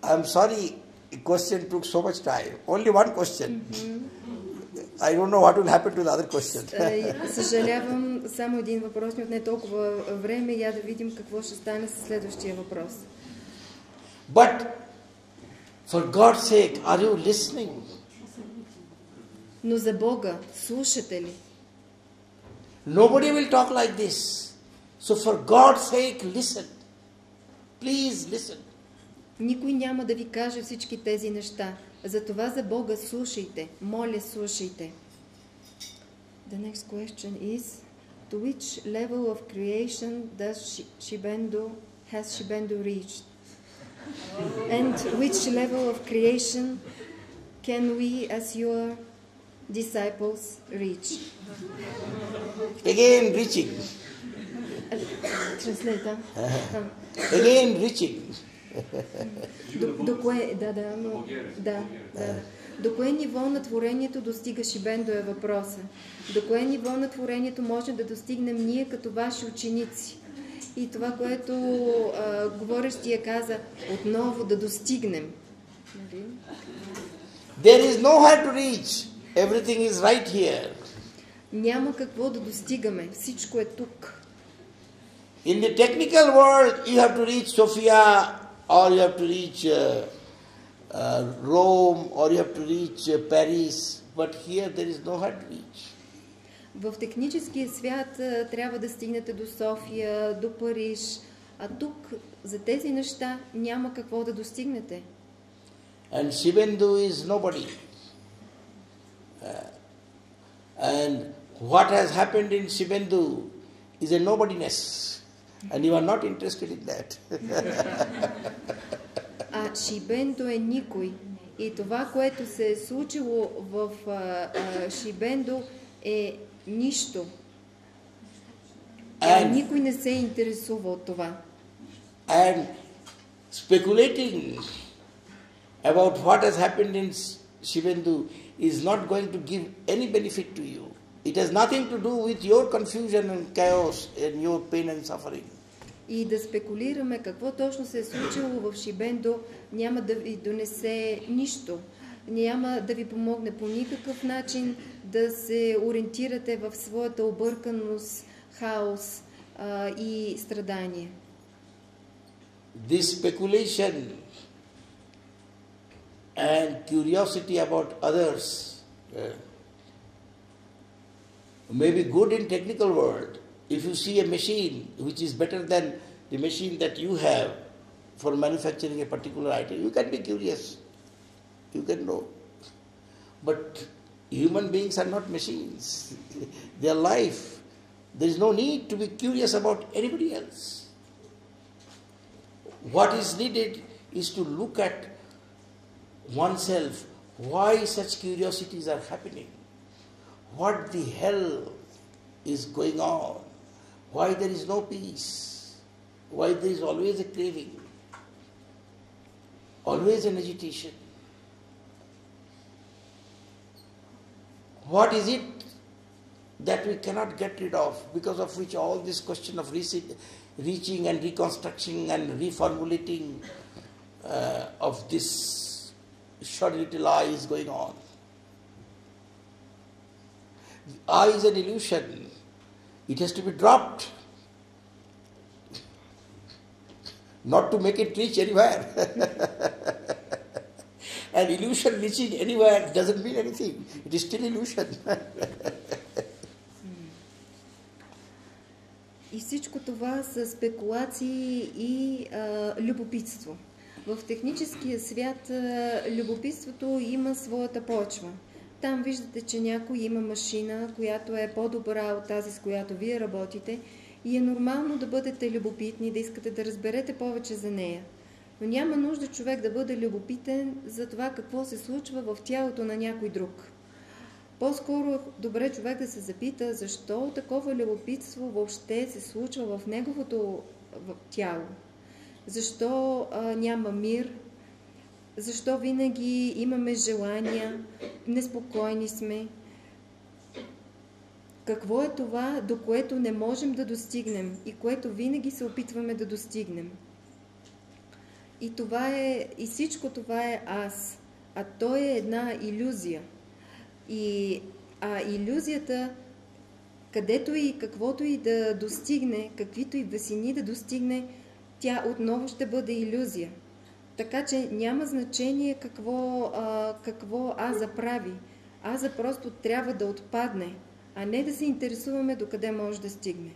I'm sorry, the question took so much time. Only one question. I don't know what will happen to the other question. Съжалявам, само един въпрос ни отне толкова време. Я да видим какво ще стане с следващия въпрос. But for God's sake, are you listening? Но за Бога, слушате ли? Nobody will talk like this. So for God's sake, listen. Please listen. Никой няма да ви каже всички тези неща. Затова за Бога слушайте. Моля, слушайте. The next question is, to which level of creation does has Shibendo reached? And which level of creation can we, as your disciples, reach? Again reaching. Translate, Again reaching. До кое ниво на творението достига Шибендо е въпроса. До кое ниво на творението може да достигнем ние като ваши ученици? И това, което говорещия каза, отново да достигнем. There is nowhere to reach. Everything is right here. Няма какво да достигаме. Всичко е тук. In the technical world, you have to reach Sofia, or you have to reach Rome, or you have to reach Paris. But here there is nowhere to reach. В техническия свят трябва да стигнете до София, до Париж, а тук за тези неща няма какво да достигнете. And Shibendo is nobody. And what has happened in Shibendo is a nobodiness. And you are not interested in that. А Шибендо е никой. И това, което се е случило в Шибендо е нищо. Никой не се интересува от това. And speculating about what has happened in Shibendo is not going to give any benefit to you. It has nothing to do with your confusion and chaos and your pain and suffering. И да спекулираме какво точно се е случило в Шибендо няма да ви донесе нищо. Няма да ви помогне по никакъв начин да се ориентирате в своята обърканост, хаос и страдание. This speculation and curiosity about others may be good in technical world. If you see a machine which is better than the machine that you have for manufacturing a particular item, you can be curious. You can know. But human beings are not machines. They are life. There is no need to be curious about anybody else. What is needed is to look at oneself, why such curiosities are happening, what the hell is going on, why there is no peace, why there is always a craving, always an agitation. What is it that we cannot get rid of, because of which all this question of reaching and reconstructing and reformulating of this short little eye is going on? The eye is an illusion. It has to be dropped, not to make it reach anywhere. An illusion reaching anywhere doesn't mean anything. It is still illusion. И всичко това са спекулации и любопитство. В техническия свят любопитството има своята почва. Там виждате, че някой има машина, която е по-добра от тази, с която вие работите, и е нормално да бъдете любопитни, да искате да разберете повече за нея. Но няма нужда човек да бъде любопитен за това какво се случва в тялото на някой друг. По-скоро е добре човек да се запита защо такова любопитство въобще се случва в неговото тяло. Защо няма мир, защо винаги имаме желания, неспокойни сме. Какво е това, до което не можем да достигнем и което винаги се опитваме да достигнем? И всичко това е аз. А то е една илюзия. А илюзията, където и каквото и да достигне, каквито и висини да достигне, тя отново ще бъде илюзия. Така че няма значение какво аза прави. Аза просто трябва да отпадне, а не да се интересуваме докъде може да стигне.